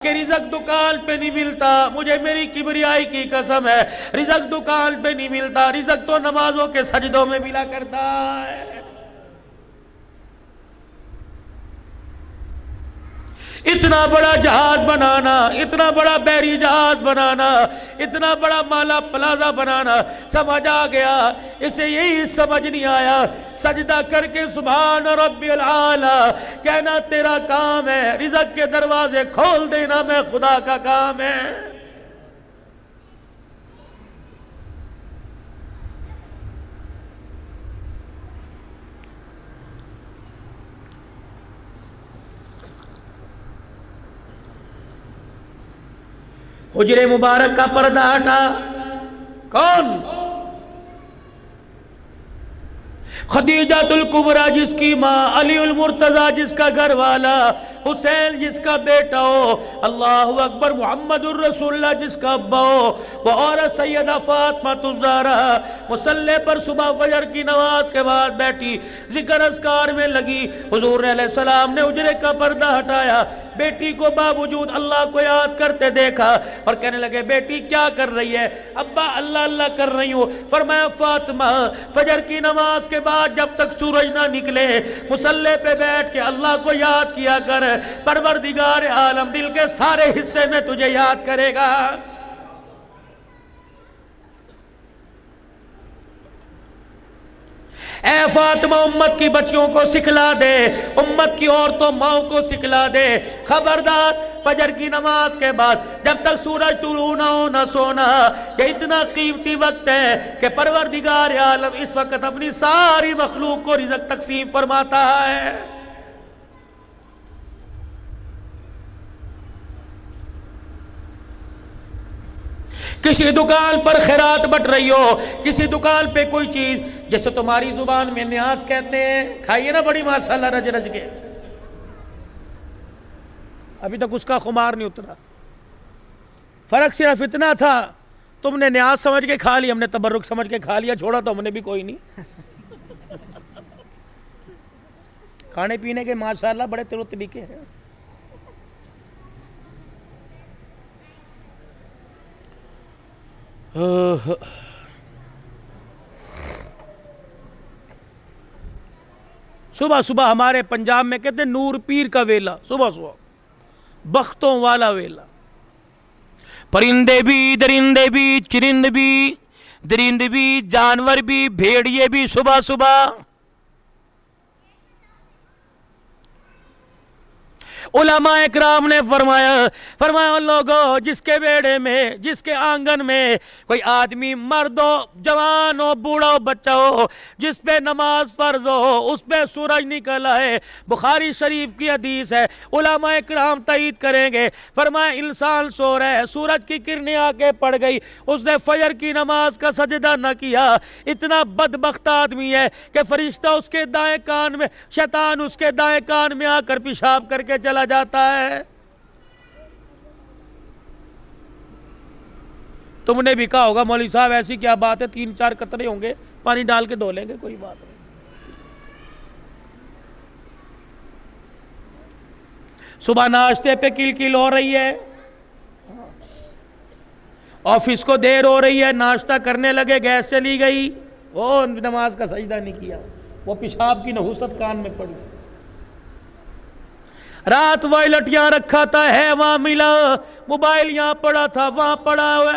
کہ رزق دکان پہ نہیں ملتا، مجھے میری کبریائی کی قسم ہے، رزق دکان پہ نہیں ملتا، رزق تو نمازوں کے سجدوں میں ملا کرتا ہے۔ اتنا بڑا جہاز بنانا، اتنا بڑا بحری جہاز بنانا، اتنا بڑا مالا پلازا بنانا، سمجھ آ گیا، اسے یہی سمجھ نہیں آیا، سجدہ کر کے سبحان ربی العالی کہنا تیرا کام ہے، رزق کے دروازے کھول دینا میں خدا کا کام ہے۔ حجر مبارک کا پردہ ہٹا، کون؟ خدیجہ الکبریٰ جس کی ماں، علی المرتضیٰ جس کا گھر والا، حسین جس کا بیٹا ہو، اللہ اکبر، محمد الرسول اللہ جس کا ابا ہو، وہ عورت سیدہ فاطمہ الزہرا مصلی پر صبح فجر کی نماز کے بعد بیٹھی، ذکر اذکار میں لگی، حضور علیہ السلام نے حجرے کا پردہ ہٹایا، بیٹی کو باوجود اللہ کو یاد کرتے دیکھا اور کہنے لگے بیٹی کیا کر رہی ہے؟ ابا اللہ اللہ کر رہی ہوں۔ فرمایا فاطمہ فجر کی نماز کے بعد جب تک سورج نہ نکلے مصلی پہ بیٹھ کے اللہ کو یاد کیا کر، پروردگار عالم دل کے سارے حصے میں تجھے یاد کرے گا۔ اے فاطمہ امت کی بچیوں کو سکھلا دے، امت کی عورتوں ماؤں کو سکھلا دے، خبردار فجر کی نماز کے بعد جب تک سورج طلوع نہ ہو نہ سونا، یہ اتنا قیمتی وقت ہے کہ پروردگار عالم اس وقت اپنی ساری مخلوق کو رزق تقسیم فرماتا ہے۔ کسی دکان پر خیرات بٹ رہی ہو، کسی دکان پہ کوئی چیز، جیسے تمہاری زبان میں نیاز کہتے ہیں، کھائیے نا بڑی ماشاءاللہ رج رج کے، ابھی تک اس کا خمار نہیں اترا، فرق صرف اتنا تھا تم نے نیاز سمجھ کے کھا لی، ہم نے تبرک سمجھ کے کھا لیا، چھوڑا تو ہم نے بھی کوئی نہیں۔ کھانے پینے کے ماشاءاللہ بڑے طرح طریقے ہیں۔ صبح صبح ہمارے پنجاب میں کہتے ہیں نور پیر کا ویلا، صبح صبح بختوں والا ویلا، پرندے بھی درندے بھی چرند بھی درند بھی جانور بھی بھیڑیے بھی صبح صبح۔ علماء اکرام نے فرمایا لوگوں جس کے بیڑے میں، جس کے آنگن میں کوئی آدمی مرد ہو، جوان ہو، بوڑھا ہو، بچہ ہو، جس پہ نماز فرض ہو، اس پہ سورج نکل آئے، بخاری شریف کی حدیث ہے، علماء اکرام تائید کریں گے، فرمایا انسان سو رہا ہے، سورج کی کرنیں آ کے پڑ گئی، اس نے فجر کی نماز کا سجدہ نہ کیا، اتنا بدبخت آدمی ہے کہ فرشتہ اس کے دائیں کان میں، شیطان اس کے دائیں کان میں آ کر پیشاب کر کے چلا جاتا ہے۔ تم نے بھی کہا ہوگا مولوی صاحب ایسی کیا بات ہے، 3-4 قطرے ہوں گے پانی ڈال کے دھو لیں گے، کوئی بات نہیں۔ صبح ناشتے پہ کل کل ہو رہی ہے، آفس کو دیر ہو رہی ہے، ناشتہ کرنے لگے گیس چلی گئی، وہ نماز کا سجدہ نہیں کیا، وہ پیشاب کی نحوست کان میں پڑی، رات وائلٹ یہاں رکھا تھا ہے وہاں ملا، موبائل یہاں پڑا تھا وہاں پڑا ہوا،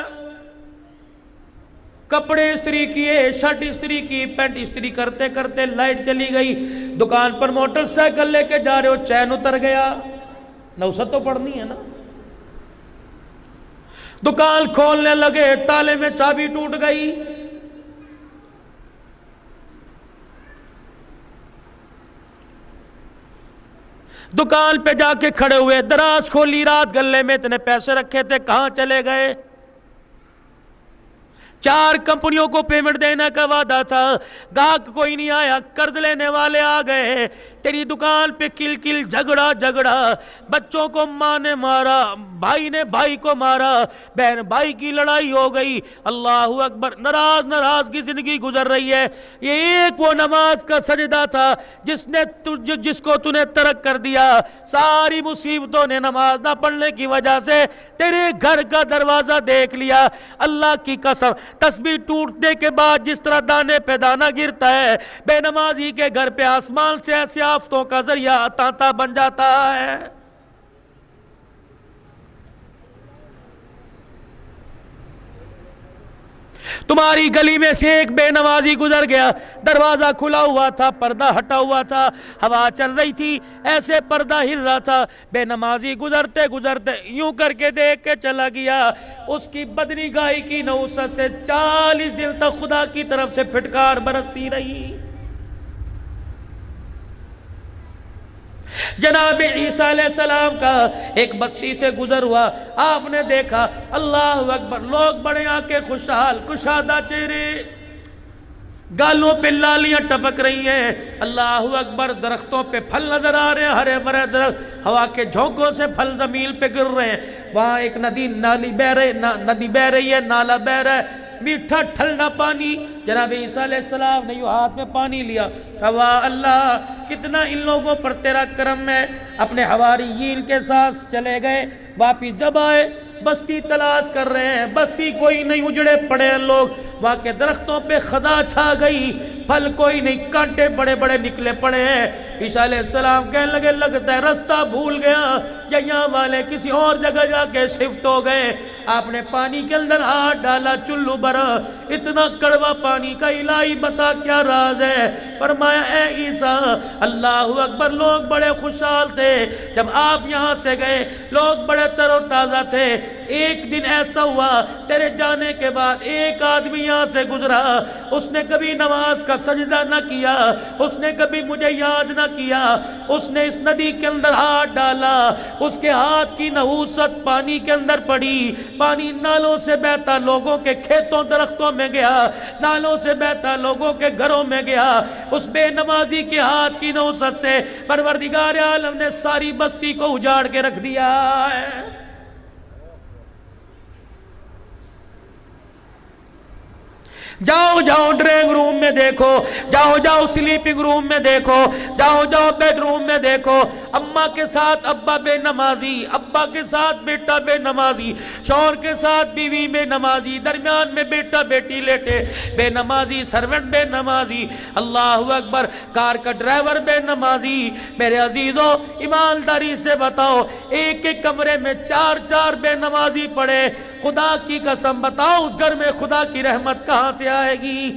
کپڑے استری کیے، شرٹ استری کی، پینٹ استری کرتے کرتے لائٹ چلی گئی، دکان پر موٹر سائیکل لے کے جا رہے ہو، چین اتر گیا، نوست تو پڑھنی ہے نا، دکان کھولنے لگے، تالے میں چابی ٹوٹ گئی، دکان پہ جا کے کھڑے ہوئے، دراز کھولی، رات گلے میں اتنے پیسے رکھے تھے کہاں چلے گئے، 4 کمپنیوں کو پیمنٹ دینے کا وعدہ تھا، گاہک کوئی نہیں آیا، قرض لینے والے آ گئے، تیری دکان پہ کل کل جھگڑا، بچوں کو ماں نے مارا، بھائی نے بھائی کو مارا، بہن بھائی کی لڑائی ہو گئی، اللہ اکبر، ناراض کی زندگی گزر رہی ہے۔ یہ ایک وہ نماز کا سجدہ تھا جس کو تو نے ترک کر دیا۔ ساری مصیبتوں نے نماز نہ پڑھنے کی وجہ سے تیرے گھر کا دروازہ دیکھ لیا۔ اللہ کی قسم، تسبیح ٹوٹنے کے بعد جس طرح دانے پہ دانہ گرتا ہے، بے نمازی کے گھر پہ آسمان سے ایسی آفتوں کا ذریعہ تانتا بن جاتا ہے۔ تمہاری گلی میں سے ایک بے نمازی گزر گیا، دروازہ کھلا ہوا تھا، پردہ ہٹا ہوا تھا، ہوا چل رہی تھی، ایسے پردہ ہل رہا تھا، بے نمازی گزرتے گزرتے یوں کر کے دیکھ کے چلا گیا، اس کی بدنگاہی کی نحوست سے 40 دن تک خدا کی طرف سے پھٹکار برستی رہی۔ جناب عیسیٰ علیہ السلام کا ایک بستی سے گزر ہوا، آپ نے دیکھا، اللہ اکبر، لوگ بڑے آنکھیں خوشحال، کشادہ چہرے، گالوں پہ لالیاں ٹپک رہی ہیں، اللہ اکبر، درختوں پہ پھل نظر آ رہے ہیں، ہرے بھرے درخت، ہوا کے جھونکوں سے پھل زمین پہ گر رہے ہیں، وہاں ایک ندی بہ رہی ہے، نالا بہ رہا ہے، میٹھا ٹھنڈا پانی۔ جناب عیسیٰ علیہ السلام نے یوں ہاتھ میں پانی لیا، کہا واہ اللہ، کتنا ان لوگوں پر تیرا کرم ہے۔ اپنے حواریین کے ساتھ چلے گئے، واپس جب آئے بستی تلاش کر رہے ہیں، بستی کوئی نہیں، اجڑے پڑے ہیں لوگ، وہاں کے درختوں پہ خزاں چھا گئی، پھل کوئی نہیں، کانٹے بڑے بڑے نکلے پڑے ہیں۔ عیسیٰ علیہ السلام کہنے لگے، لگتا ہے رستہ بھول گیا یا یہاں والے کسی اور جگہ جا کے شفٹ ہو گئے۔ آپ نے پانی کے اندر ہاتھ ڈالا، چلو بھرا، اتنا کڑوا پانی کا، الہی بتا کیا راز ہے؟ فرمایا اے عیسیٰ، اللہ اکبر، لوگ بڑے خوشحال تھے جب آپ یہاں سے گئے، لوگ بڑے تر و تازہ تھے، ایک دن ایسا ہوا تیرے جانے کے بعد ایک آدمی یہاں سے گزرا، اس نے کبھی نماز کا سجدہ نہ کیا، اس نے کبھی مجھے یاد نہ کیا، اس نے اس ندی کے اندر ہاتھ ڈالا، اس کے ہاتھ کی نحوست پانی کے اندر پڑی، پانی نالوں سے بہتا لوگوں کے کھیتوں درختوں میں گیا، نالوں سے بہتا لوگوں کے گھروں میں گیا، اس بے نمازی کے ہاتھ کی نحوست سے پروردگار عالم نے ساری بستی کو اجاڑ کے رکھ دیا ہے۔ جاؤ جاؤ ڈرائنگ روم میں دیکھو، جاؤ جاؤ سلیپنگ روم میں دیکھو، جاؤ جاؤ بیڈ روم میں دیکھو، اماں کے ساتھ ابا بے نمازی، ابا کے ساتھ بیٹا بے نمازی، شوہر کے ساتھ بیوی بے نمازی، درمیان میں بیٹا بیٹی لیٹے بے نمازی، سرونٹ بے نمازی، اللہ اکبر، کار کا ڈرائیور بے نمازی۔ میرے عزیزوں، ایمانداری سے بتاؤ، ایک ایک کمرے میں 4 بے نمازی پڑے، خدا کی قسم بتاؤ اس گھر میں خدا کی رحمت کہاں سے آئے گی؟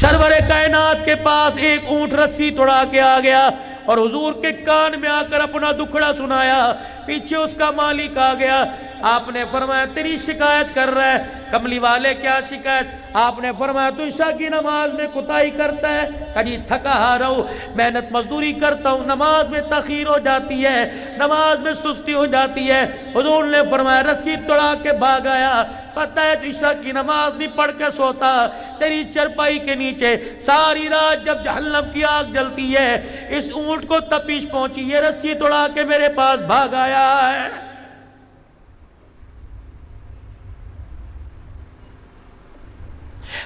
سرور کائنات کے پاس ایک اونٹ رسی توڑا کے آ گیا اور حضور کے کان میں آ کر اپنا دکھڑا سنایا، پیچھے اس کا مالک آ گیا، آپ نے فرمایا تیری شکایت کر رہا ہے، کملی والے کیا شکایت؟ آپ نے فرمایا تو عشاء کی نماز میں کوتاہی کرتا ہے، کہا جی تھکا ہارا ہوں، محنت مزدوری کرتا ہوں، نماز میں تاخیر ہو جاتی ہے، نماز میں سستی ہو جاتی ہے۔ حضور نے فرمایا رسی توڑا کے بھاگ آیا، پتہ ہے تو عشاء کی نماز نہیں پڑھ کے سوتا، تیری چرپائی کے نیچے ساری رات جب جہنم کی آگ جلتی ہے، اس اونٹ کو تپش پہنچی، یہ رسی توڑا کے میرے پاس بھاگ آیا ہے۔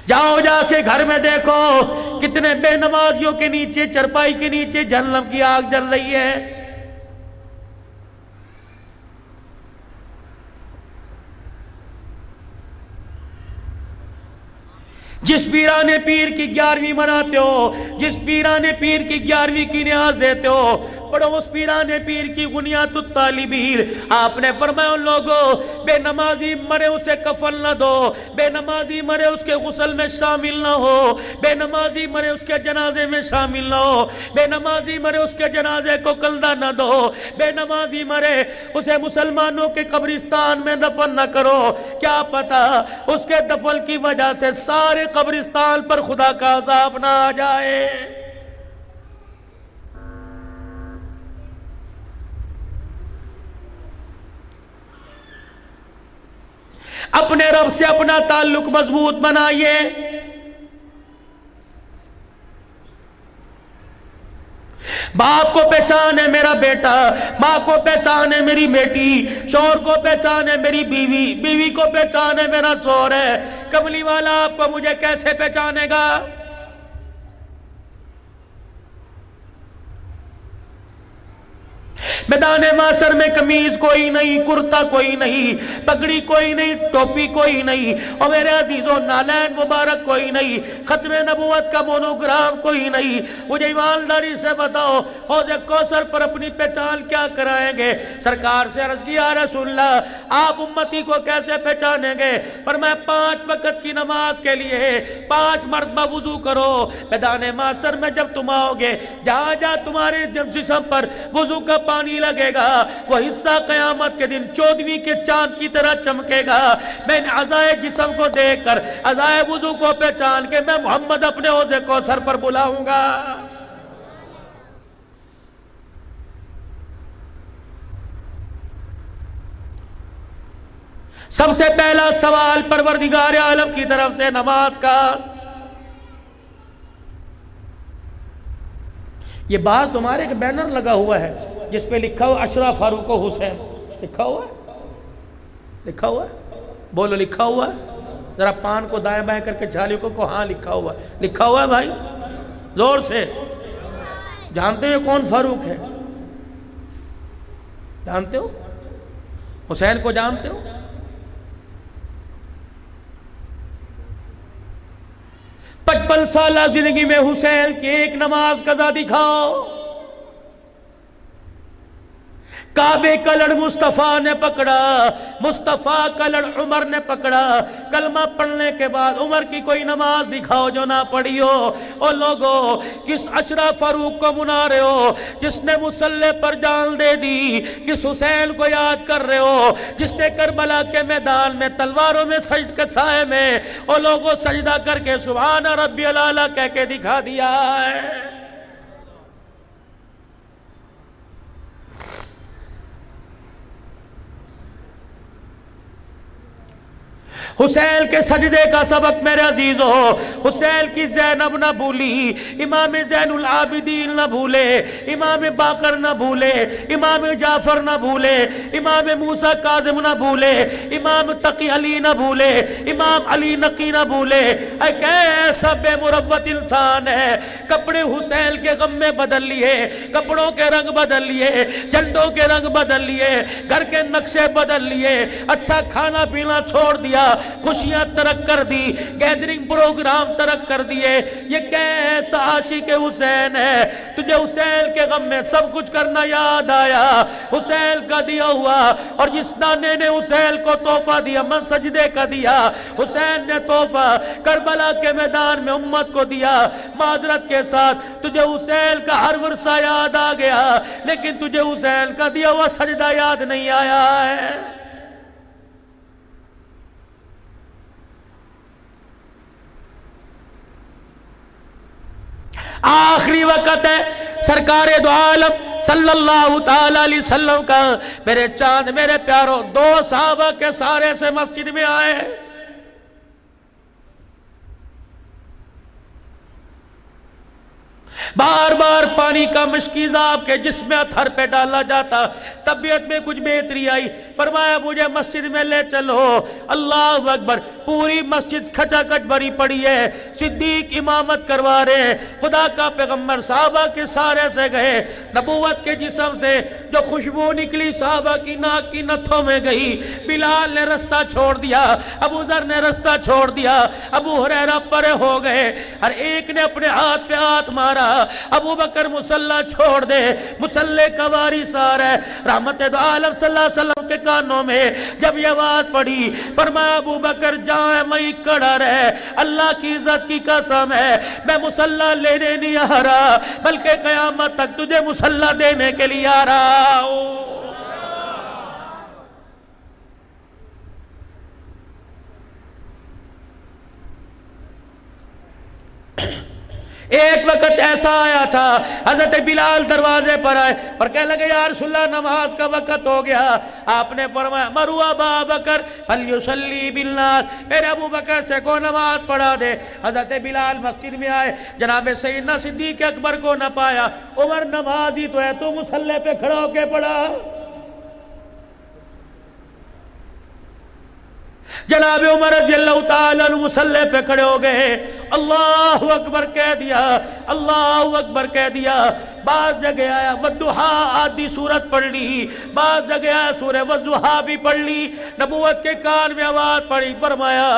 جاؤ جا کے گھر میں دیکھو کتنے بے نمازیوں کے نیچے، چرپائی کے نیچے جہنم کی آگ جل رہی ہے۔ جس پیران پیر کی 11ویں مناتے ہو، جس پیران پیر کی 11ویں کی نیاز دیتے ہو، پڑھو اس پیران پیر کی غنیات الطالبین۔ آپ نے فرمایا ان لوگوں، بے نمازی مرے اسے کفن نہ دو، بے نمازی مرے اس کے غسل میں شامل نہ ہو، بے نمازی مرے اس کے جنازے میں شامل نہ ہو، بے نمازی مرے اس کے جنازے کو کلدہ نہ دو، بے نمازی مرے اسے مسلمانوں کے قبرستان میں دفن نہ کرو، کیا پتا اس کے دفن کی وجہ سے سارے قبرستان پر خدا کا عذاب نہ آ جائے۔ اپنے رب سے اپنا تعلق مضبوط بنائیے۔ باپ کو پہچان ہے میرا بیٹا، ماں کو پہچان ہے میری بیٹی، شوہر کو پہچان ہے میری بیوی، بیوی کو پہچان ہے میرا شوہر ہے، کملی والا آپ کو مجھے کیسے پہچانے گا؟ میدان معاشر میں قمیض کوئی نہیں، کرتا کوئی نہیں، پگڑی کوئی نہیں، ٹوپی کوئی نہیں، اور میرے عزیزوں نالین مبارک کوئی نہیں، ختم نبوت کا مونوگرام کوئی نہیں۔ مجھے ایمانداری سے بتاؤ حوض کوثر پر اپنی پہچان کیا کرائیں گے؟ سرکار سے عرض کیا یا رسول اللہ آپ امتی کو کیسے پہچانیں گے؟ فرمایا 5 وقت کی نماز کے لیے 5 مرتبہ وضو کرو۔ میدان معاشر میں جب تم آؤ گے، جہاں جہاں تمہارے جسم پر وضو کا پانی لگے گا وہ حصہ قیامت کے دن 14ویں کے چاند کی طرح چمکے گا۔ میں نے اعضائے جسم کو دیکھ کر اعضائے وضو کو پہچان کے میں محمد اپنے حوض کوثر پر بلاؤں گا۔ سب سے پہلا سوال پروردگار عالم کی طرف سے نماز کا۔ یہ بات تمہارے ایک بینر لگا ہوا ہے جس پہ لکھا ہوا اشرف فاروق و حسین، لکھا ہوا ہے؟ لکھا ہوا ہے؟ بولو لکھا ہوا ہے؟ ذرا پان کو دائیں بائیں کر کے جھالیوں کو ہاں لکھا ہوا ہے، لکھا ہوا ہے بھائی زور سے۔ جانتے ہو کون فاروق ہے؟ جانتے ہو؟ حسین کو جانتے ہو؟ پچپن سالہ زندگی میں حسین کی ایک نماز قضا دکھاؤ۔ کعبے کا لڑ مصطفیٰ نے پکڑا، مصطفیٰ کا لڑ عمر نے پکڑا، کلمہ پڑھنے کے بعد عمر کی کوئی نماز دکھاؤ جو نہ پڑھی ہو۔ او لوگو کس اشرف فاروق کو منا رہے ہو جس نے مصلی پر جان دے دی؟ کس حسین کو یاد کر رہے ہو جس نے کربلا کے میدان میں تلواروں میں سجد کے سائے میں او لوگو سجدہ کر کے سبحان ربی العالی کہہ کے دکھا دیا ہے؟ حسین کے سجدے کا سبق میرے عزیزو، حسین کی زینب نہ بھولی، امام زین العابدین نہ بھولے، امام باقر نہ بھولے، امام جعفر نہ بھولے، امام موسیٰ کاظم نہ بھولے، امام تقی علی نہ بھولے، امام علی نقی نہ بھولے۔ اے کیسا بے مروت انسان ہے، کپڑے حسین کے غم میں بدل لیے، کپڑوں کے رنگ بدل لیے، جھنڈوں کے رنگ بدل لیے، گھر کے نقشے بدل لیے، اچھا کھانا پینا چھوڑ دیا، خوشیاں ترک کر دی، گیدرنگ پروگرام ترک کر دیے۔ یہ کیسا عاشق حسین ہے؟ تجھے حسین کے غم میں سب کچھ کرنا یاد آیا، حسین کا دیا ہوا، اور جس نانے نے حسین کو تحفہ دیا من سجدے کا دیا، حسین نے تحفہ کربلا کے میدان میں امت کو دیا۔ معذرت کے ساتھ تجھے حسین کا ہر ورثہ یاد آ گیا لیکن تجھے حسین کا دیا ہوا سجدہ یاد نہیں آیا ہے۔ آخری وقت ہے سرکار دو عالم صلی اللہ تعالی علیہ وسلم کا، میرے چاند میرے پیاروں 2 صحابہ کے سارے سے مسجد میں آئے، بار بار پانی کا مشکیزاب کے جسم اتھر پہ ڈالا جاتا، طبیعت میں کچھ بہتری آئی، فرمایا مجھے مسجد میں لے چلو۔ اللہ اکبر، پوری مسجد کھچا کھچ بھری پڑی ہے، صدیق امامت کروا رہے ہیں، خدا کا پیغمبر صحابہ کے سارے سے گئے، نبوت کے جسم سے جو خوشبو نکلی صحابہ کی ناک کی نتھوں میں گئی۔ بلال نے رستہ چھوڑ دیا، ابو ذر نے رستہ چھوڑ دیا، ابو ہریرہ پرے ہو گئے، ہر ایک نے اپنے ہاتھ پہ ہاتھ مارا۔ ابو بکر مصلی چھوڑ دے، مصلی کا وارث آ رہا ہے۔ رحمت دو عالم صلی اللہ علیہ وسلم کے کانوں میں جب یہ آواز پڑی فرمایا ابو بکر جائیں وہیں کھڑا رہے، اللہ کی عزت کی قسم ہے میں مصلی لینے نہیں آ رہا بلکہ قیامت تک تجھے مصلی دینے کے لیے آ رہا ہوں۔ ایک وقت ایسا آیا تھا حضرت بلال دروازے پر آئے اور کہنے لگے یا رسول اللہ نماز کا وقت ہو گیا. آپ نے فرمایا مروا ابا بکر فلیصلی بالناس، میرے ابو بکر سے کو نماز پڑھا دے. حضرت بلال مسجد میں آئے، جناب سیدنا صدیق اکبر کو نہ پایا. عمر نماز ہی تو ہے، تو مصلی پہ کھڑا ہو کے پڑھا. جناب عمر رضی اللہ تعالیٰ عنہ مصلی پہ کھڑے ہو گئے، اللہ اکبر کہہ دیا، اللہ اکبر کہہ دیا. بعض جگہ آیا والضحیٰ آدھی سورت پڑھ لی، بعض جگہ آیا سورہ والضحیٰ بھی پڑھ لی. نبوت کے کان میں آواز پڑی، فرمایا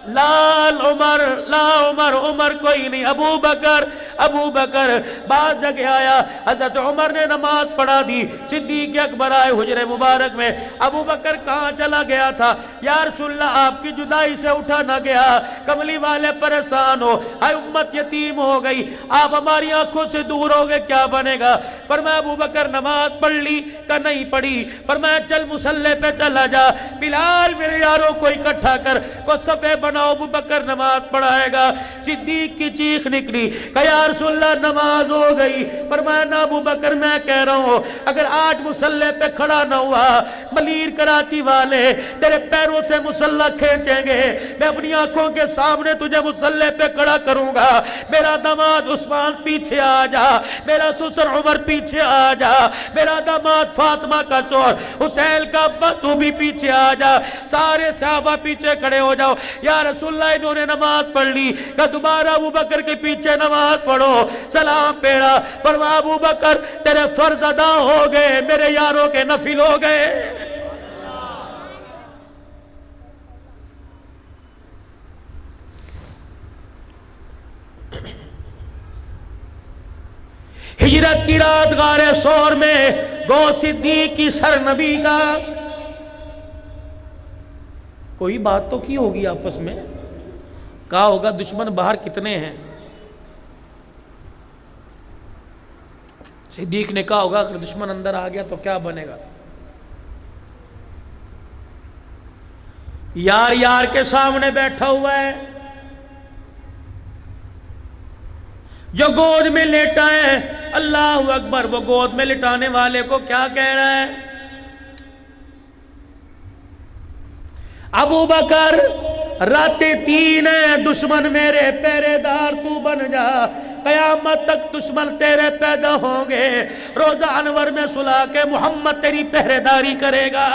لال عمر، لا عمر، عمر کوئی نہیں، ابو بکر، ابو بکر. بعض جگہ آیا حضرت عمر نے نماز پڑھا دی، صدیق اکبر آئے حجرے مبارک میں. ابو بکر کہاں چلا گیا تھا؟ یا رسول اللہ آپ کی جدائی سے اٹھا نہ گیا، کملی والے پریشان ہو، اے امت یتیم ہو گئی، آپ ہماری آنکھوں سے دور ہو گئے، کیا بنے گا؟ فرمایا ابو بکر نماز پڑھ لی کہ نہیں پڑھی؟ فرمایا چل مصلی پہ چلا جا، بلال میرے یاروں کو اکٹھا کر، کو صفے بنا، ابو بکر نماز پڑھائے گا. صدیق کی چیخ نکلی کہ یا رسول اللہ نماز ہو گئی. فرمایا نہ ابو بکر، میں کہہ رہا ہوں اگر آج مصلی پہ کھڑا نہ ہوا، ملیر کراچی والے تیرے پیروں سے مصلی کھینچیں گے. میں اپنی آنکھوں کے سامنے تجھے مصلی پہ کھڑا کروں گا. میرا داماد عثمان پیچھے آ جا، میرا سسر عمر پیچھے آ جا، میرا داماد فاطمہ کا شوہر حسین کا ابا تو بھی پیچھے آ جا. سارے صحابہ پیچھے کھڑے ہو جاؤ. یا رسول اللہ انہوں نے نماز پڑھ لی کہ دوبارہ ابو بکر کے پیچھے نماز پڑھو. سلام پیڑا. فرمایا ابو بکر تیرے فرض ادا ہو گئے، میرے یاروں کے نفل ہو گئے. ہجرت کی رات غار ثور میں گو صدیق کی سر نبی کا کوئی بات تو کی ہوگی آپس میں، کہا ہوگا دشمن باہر کتنے ہیں. صدیق نے کہا ہوگا اگر دشمن اندر آ گیا تو کیا بنے گا. یار یار کے سامنے بیٹھا ہوا ہے، جو گود میں لیٹا ہے، اللہ اکبر. وہ گود میں لٹانے والے کو کیا کہہ رہا ہے؟ ابو بکر راتیں 3 ہیں، دشمن میرے پہرے دار تو بن جا، قیامت تک دشمن تیرے پیدا ہوں گے، روزہ انور میں سلا کے محمد تیری پہرے داری کرے گا.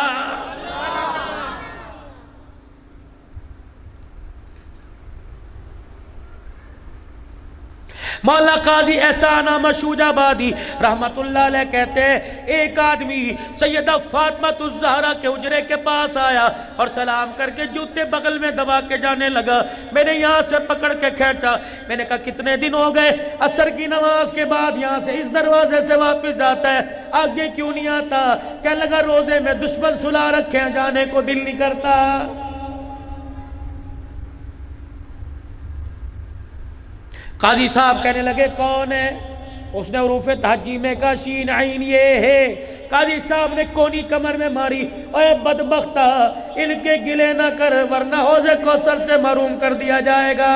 مولا قاضی احسان احمد شوجہ آبادی رحمت اللہ علیہ کہتے ہیں ایک آدمی سیدہ فاطمہ الزہرا کے حجرے کے پاس آیا اور سلام کر کے جوتے بغل میں دبا کے جانے لگا. میں نے یہاں سے پکڑ کے کھینچا، میں نے کہا کتنے دن ہو گئے؟ عصر کی نماز کے بعد یہاں سے اس دروازے سے واپس جاتا ہے، آگے کیوں نہیں آتا؟ کہنے لگا روزے میں دشمن سلا رکھے ہیں، جانے کو دل نہیں کرتا. قاضی صاحب کہنے لگے کون ہے؟ اس نے حروف تہجی میں کہا شین عین یہ ہے. قاضی صاحب نے کونی کمر میں ماری، اے بدبختہ ان کے گلے نہ کر ورنہ حوض کوثر سے محروم کر دیا جائے گا.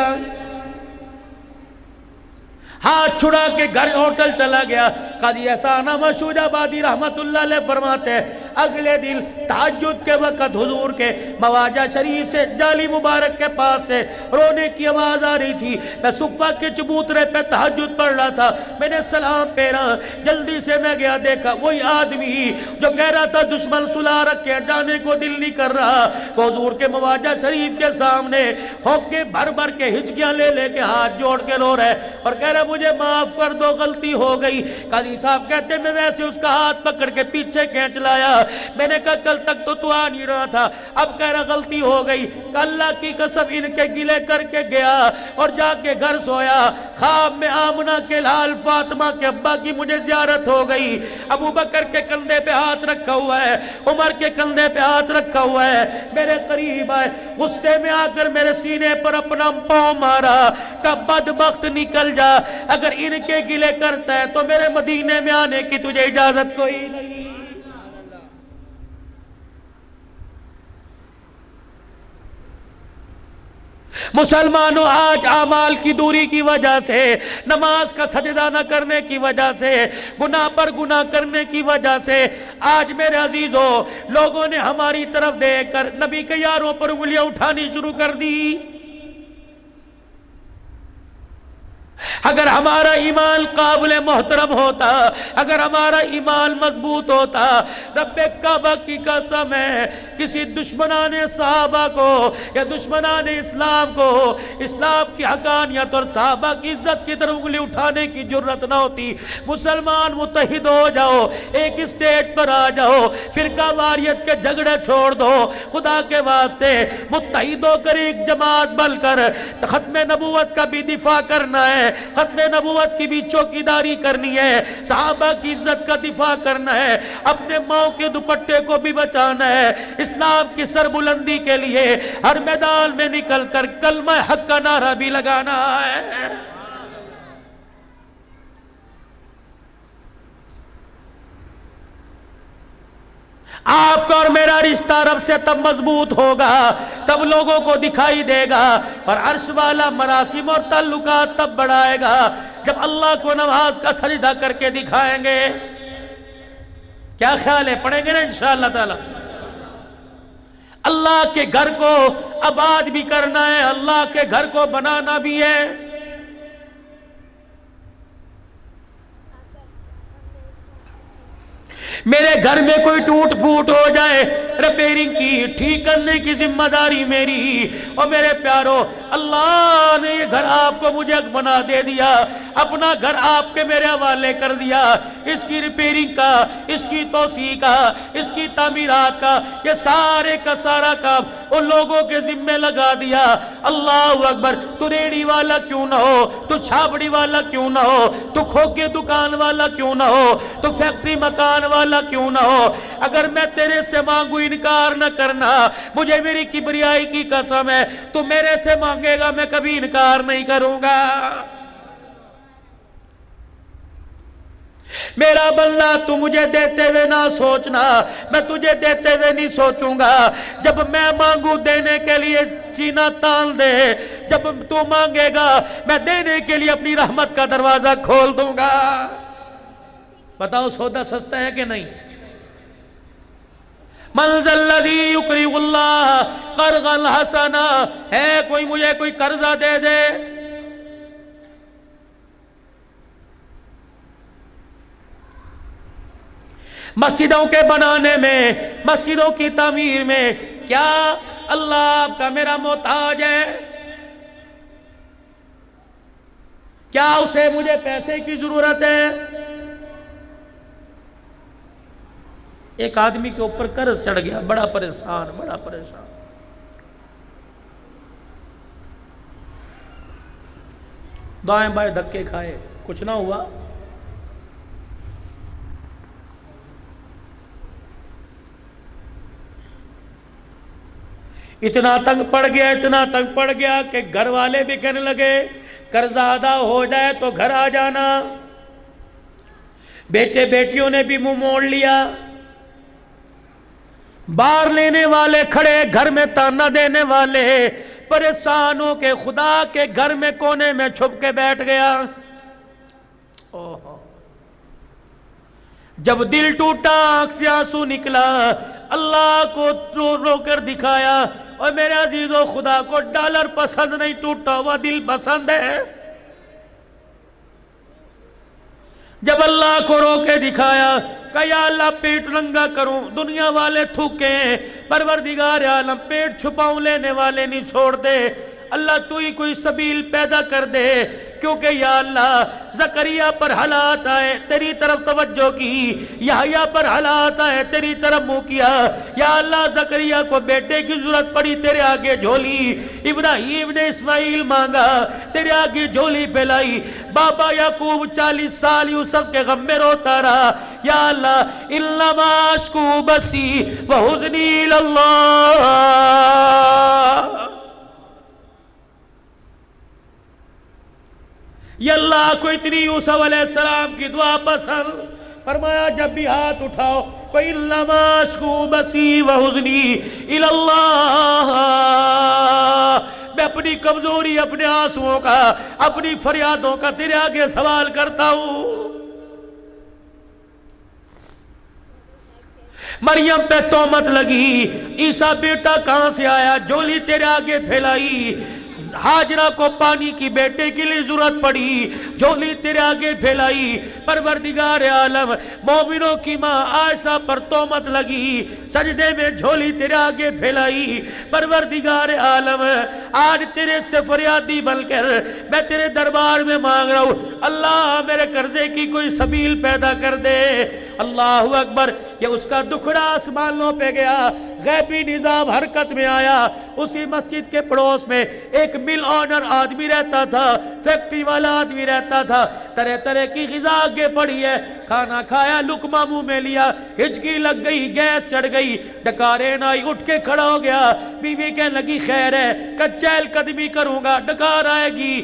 ہاتھ چھڑا کے گھر ہوٹل چلا گیا. قاضی احسان احمد شوجہ آبادی رحمت اللہ علیہ فرماتے ہیں اگلے دن تہجد کے وقت حضور کے مواجہ شریف سے جالی مبارک کے پاس سے رونے کی آواز آ رہی تھی. میں صفہ کے چبوترے پہ تہجد پڑھ رہا تھا، میں نے سلام پھیرا، جلدی سے میں گیا، دیکھا وہی آدمی جو کہہ رہا تھا دشمن سلا رکھے جانے کو دل نہیں کر رہا، وہ حضور کے مواجہ شریف کے سامنے ہوکے بھر بھر کے ہچکیاں لے لے کے ہاتھ جوڑ کے رو رہے اور کہہ رہا مجھے معاف کر دو، غلطی ہو گئی. قاضی صاحب کہتے ہیں میں ویسے اس کا ہاتھ پکڑ کے پیچھے کھینچ لایا، میں نے کہا کل تک تو آ نہیں رہا تھا، اب کہہ رہا غلطی ہو گئی. کہ اللہ کی قسم ان کے گلے کر کے گیا اور جا کے گھر سویا. خواب میں آمنہ کے لال فاطمہ کے ابا کی مجھے زیارت ہو گئی. ابو بکر کے کندھے پہ ہاتھ رکھا ہوا ہے، عمر کے کندھے پہ ہاتھ رکھا ہوا ہے، میرے قریب آئے، غصے میں آ کر میرے سینے پر اپنا پاؤں مارا کہ بدبخت نکل جا، اگر ان کے گلے کرتا ہے تو میرے مدینے میں آنے کی تجھے اجازت کوئی نہیں. مسلمانوں آج اعمال کی دوری کی وجہ سے، نماز کا سجدہ نہ کرنے کی وجہ سے، گناہ پر گناہ کرنے کی وجہ سے آج میرے عزیزوں لوگوں نے ہماری طرف دیکھ کر نبی کے یاروں پر انگلیاں اٹھانی شروع کر دی۔ اگر ہمارا ایمان قابل محترم ہوتا، اگر ہمارا ایمان مضبوط ہوتا، رب کعبہ کی قسم ہے کسی دشمنان صحابہ کو یا دشمنان اسلام کو اسلام کی حقانیت اور صحابہ کی عزت کی طرف انگلی اٹھانے کی جرت نہ ہوتی۔ مسلمان متحد ہو جاؤ، ایک اسٹیج پر آ جاؤ، فرقہ واریت کے جھگڑے چھوڑ دو، خدا کے واسطے متحد ہو کر ایک جماعت بن کر ختم نبوت کا بھی دفاع کرنا ہے، ختم نبوت کی بھی چوکیداری کرنی ہے، صحابہ کی عزت کا دفاع کرنا ہے، اپنے ماؤں کے دوپٹے کو بھی بچانا ہے، اسلام کی سربلندی کے لیے ہر میدان میں نکل کر کلمہ حق کا نعرہ بھی لگانا ہے۔ آپ کا اور میرا رشتہ رب سے تب مضبوط ہوگا، تب لوگوں کو دکھائی دے گا، اور عرش والا مراسم اور تعلقات تب بڑھائے گا جب اللہ کو نماز کا سجدہ کر کے دکھائیں گے۔ کیا خیال ہے؟ پڑھیں گے نا انشاءاللہ تعالی؟ اللہ کے گھر کو آباد بھی کرنا ہے، اللہ کے گھر کو بنانا بھی ہے۔ میرے گھر میں کوئی ٹوٹ پھوٹ ہو جائے، ریپیرنگ کی ٹھیک کرنے کی ذمہ داری میری۔ اور میرے پیارو، اللہ نے یہ گھر آپ کو مجھے بنا دے دیا، اپنا گھر آپ کے میرے حوالے کر دیا، اس کی ریپیرنگ کا، اس کی توسیع کا، اس کی تعمیرات کا، یہ سارے کا سارا کام ان لوگوں کے ذمہ لگا دیا۔ اللہ اکبر! تو ریڑی والا کیوں نہ ہو، تو چھاپڑی والا کیوں نہ ہو، تو کھوکے دکان والا کیوں نہ ہو، تو فیکٹری مکان والا کیوں نہ ہو، اگر میں تیرے سے مانگوں انکار نہ کرنا، مجھے میری کبریائی کی قسم ہے تو میرے سے مانگے گا میں کبھی انکار نہیں کروں گا۔ میرا بندہ تو مجھے دیتے ہوئے نہ سوچنا، میں تجھے دیتے ہوئے نہیں سوچوں گا۔ جب میں مانگوں دینے کے لیے سینہ تان دے، جب تو مانگے گا میں دینے کے لیے اپنی رحمت کا دروازہ کھول دوں گا۔ بتاؤ سودا سستا ہے کہ نہیں؟ من ذا الذی یقرض اللہ قرضا حسنا، ہے کوئی مجھے کوئی قرضہ دے دے؟ مسجدوں کے بنانے میں، مسجدوں کی تعمیر میں کیا اللہ آپ کا میرا محتاج ہے؟ کیا اسے مجھے پیسے کی ضرورت ہے؟ ایک آدمی کے اوپر قرض چڑھ گیا، بڑا پریشان، بڑا پریشان۔ دائیں بائیں دھکے کھائے، کچھ نہ ہوا۔ اتنا تنگ پڑ گیا، اتنا تنگ پڑ گیا کہ گھر والے بھی کہنے لگے قرض ادا ہو جائے تو گھر آ جانا۔ بیٹے بیٹیوں نے بھی منہ موڑ لیا، باہر لینے والے کھڑے، گھر میں تانا دینے والے پریشان ہو کے خدا کے گھر میں کونے میں چھپ کے بیٹھ گیا۔ جب دل ٹوٹا، آنکھ سے آنسو نکلا، اللہ کو رو رو کر دکھایا، اور میرے عزیزو خدا کو ڈالر پسند نہیں، ٹوٹا ہوا دل پسند ہے۔ جب اللہ کو رو کے دکھایا کہ یا اللہ پیٹ ننگا کروں، دنیا والے تھوکیں، پروردگار عالم پیٹ چھپاؤں لینے والے نہیں چھوڑتے، اللہ تو ہی کوئی سبیل پیدا کر دے، کیونکہ یا اللہ زکریا پر حالات آئے تیری طرف توجہ کی، یحییٰ پر حالات آئے تیری طرف منہ کیا، یا اللہ زکریا کو بیٹے کی ضرورت پڑی تیرے آگے جھولی، ابراہیم نے اسماعیل مانگا تیرے آگے جھولی پھیلائی، بابا یعقوب 40 سال یوسف کے غم میں روتا رہا، یا اللہ انما اشکو بثی وحزنی اللہ۔ یہ اللہ کو اتنی یوسف علیہ السلام کی دعا پسند، فرمایا جب بھی ہاتھ اٹھاؤ کوئی انما اشکو بثی وحزنی الی اللہ، میں اپنی کمزوری، اپنے آنسوؤں کا، اپنی فریادوں کا تیرے آگے سوال کرتا ہوں۔ مریم پہ تہمت لگی، عیسیٰ بیٹا کہاں سے آیا، جھولی تیرے آگے پھیلائی۔ ہاجرہ کو پانی کی بیٹے کے لیے ضرورت پڑی، جھولی تیرے آگے پھیلائی۔ پروردگار عالم، مومنوں کی ماں عائشہ پر تہمت لگی، سجدے میں جھولی تیرے آگے پھیلائی۔ پروردگار عالم، آج تیرے سے فریادی بن کر میں تیرے دربار میں مانگ رہا ہوں، اللہ میرے قرضے کی کوئی سبیل پیدا کر دے۔ اللہ اکبر۔ یہ اس کا دکھڑا آسمانوں پہ گیا، غیبی نظام حرکت میں آیا۔ اسی مسجد کے پڑوس میں ایک مل آنر آدمی رہتا تھا، فیکٹری والا آدمی رہتا تھا، طرح طرح کی غذا آگے پڑی ہے، کھانا کھایا، لقمہ منہ میں لیا، ہچکی لگ گئی، گیس چڑھ گئی، ڈکارین آئی، اٹھ کے کھڑا ہو گیا۔ بیوی کہنے لگی خیر ہے، چہل قدمی کروں گا، ڈکار آئے گی،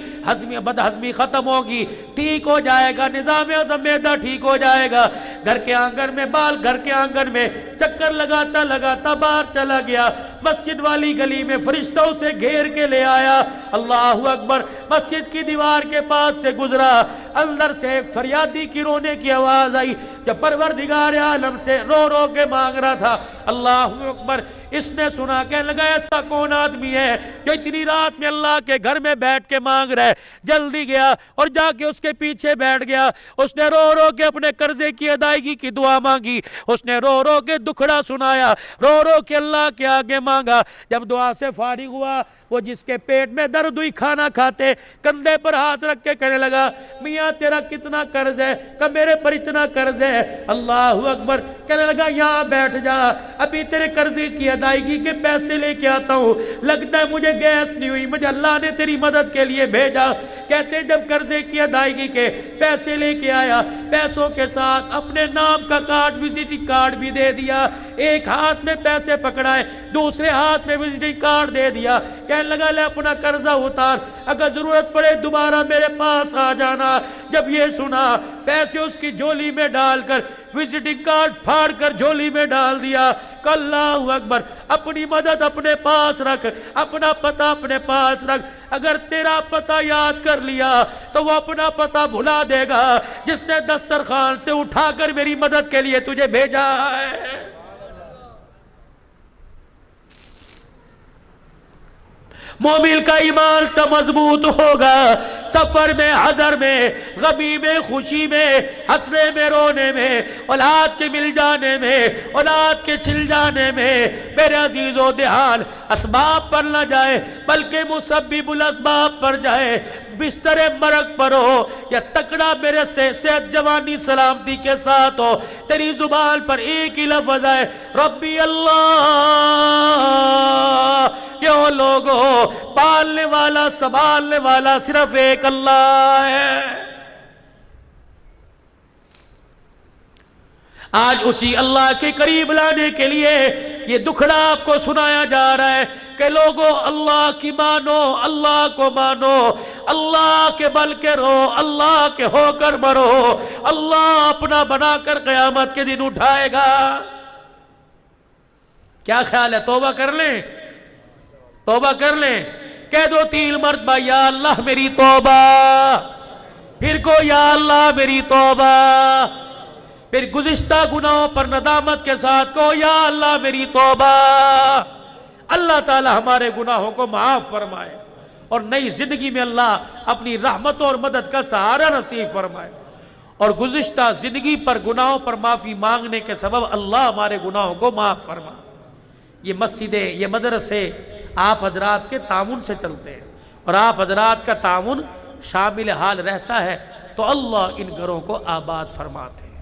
بد ہضمی ختم ہوگی، ٹھیک ہو جائے گا، نظام ہضم معدہ ٹھیک ہو جائے گا۔ گھر کے آنگن میں گھر کے آنگن میں چکر لگاتا لگاتا باہر چلا گیا، مسجد والی گلی میں فرشتوں سے گھیر کے لے آیا۔ اللہ اکبر۔ مسجد کی دیوار کے پاس سے گزرا، اندر سے ایک فریادی کی رونے کی آواز آئی، جو پروردگار عالم سے رو رو کے مانگ رہا تھا۔ اللہ اکبر۔ اس نے سنا، کہنے لگا ایسا کون آدمی ہے جو اتنی رات میں اللہ کے گھر میں بیٹھ کے مانگ رہا ہے؟ جلدی گیا اور جا کے اس کے پیچھے بیٹھ گیا۔ اس نے رو رو کے اپنے قرضے کی ادائیگی کی دعا مانگی، اس نے رو رو کے دکھڑا سنایا، رو رو کے اللہ کے آگے مانگا۔ جب دعا سے فارغ ہوا، وہ جس کے پیٹ میں درد ہوئی کھانا کھاتے، کندھے پر ہاتھ رکھ کے کہنے لگا میاں تیرا کتنا قرض ہے؟ کہ میرے پر اتنا قرض ہے۔ اللہ اکبر۔ کہنے لگا یہاں بیٹھ جا، ابھی تیرے قرضے کی ادائیگی کے پیسے لے کے آتا ہوں، لگتا ہے مجھے گیس نہیں ہوئی، مجھے اللہ نے تیری مدد کے لیے بھیجا۔ کہتے جب قرضے کی ادائیگی کے پیسے لے کے آیا، پیسوں کے ساتھ اپنے نام کا کارڈ، وزٹنگ کارڈ بھی دے دیا، ایک ہاتھ میں پیسے پکڑائے، دوسرے ہاتھ میں وزٹنگ کارڈ دے دیا۔ کہنے لگا لے اپنا قرضہ اتار، اگر ضرورت پڑے دوبارہ میرے پاس آ جانا۔ جب یہ سنا، پیسے اس کی جھولی میں ڈال کر، وزٹنگ کارڈ پھاڑ کر جھولی میں ڈال دیا۔ کہ اللہ اکبر، اپنی مدد اپنے پاس رکھ، اپنا پتہ اپنے پاس رکھ۔ اگر تیرا پتہ یاد کر لیا تو وہ اپنا پتہ بھلا دے گا جس نے دسترخوان سے اٹھا کر میری مدد کے لیے تجھے بھیجا ہے۔ مومن کا ایمان تو مضبوط ہوگا، سفر میں، حضر میں، غمی میں، خوشی میں، ہنسنے میں، رونے میں، اولاد کے مل جانے میں، اولاد کے چھل جانے میں۔ میرے عزیز و دھیان اسباب پر نہ جائے بلکہ مسبب الاسباب پر جائے۔ بستر مرگ پر ہو یا تکڑا میرے سے صحت جوانی سلامتی کے ساتھ ہو، تیری زبان پر ایک ہی لفظ ہے، ربی اللہ۔ کیوں لوگوں، پالنے والا سنبھالنے والا صرف ایک اللہ ہے۔ آج اسی اللہ کے قریب لانے کے لیے یہ دکھڑا آپ کو سنایا جا رہا ہے کہ لوگوں اللہ کی مانو، اللہ کو مانو، اللہ کے بل کے رہو، اللہ کے ہو کر مرو، اللہ اپنا بنا کر قیامت کے دن اٹھائے گا۔ کیا خیال ہے؟ توبہ کر لیں، توبہ کر لیں، کہہ دو 3 مرتبہ یا اللہ میری توبہ، پھر کو یا اللہ میری توبہ، پھر گزشتہ گناہوں پر ندامت کے ساتھ کہو یا اللہ میری توبہ۔ اللہ تعالی ہمارے گناہوں کو معاف فرمائے اور نئی زندگی میں اللہ اپنی رحمتوں اور مدد کا سہارا نصیب فرمائے، اور گزشتہ زندگی پر گناہوں پر معافی مانگنے کے سبب اللہ ہمارے گناہوں کو معاف فرمائے۔ یہ مسجدیں، یہ مدرسے آپ حضرات کے تعاون سے چلتے ہیں، اور آپ حضرات کا تعاون شامل حال رہتا ہے تو اللہ ان گھروں کو آباد فرماتے ہیں۔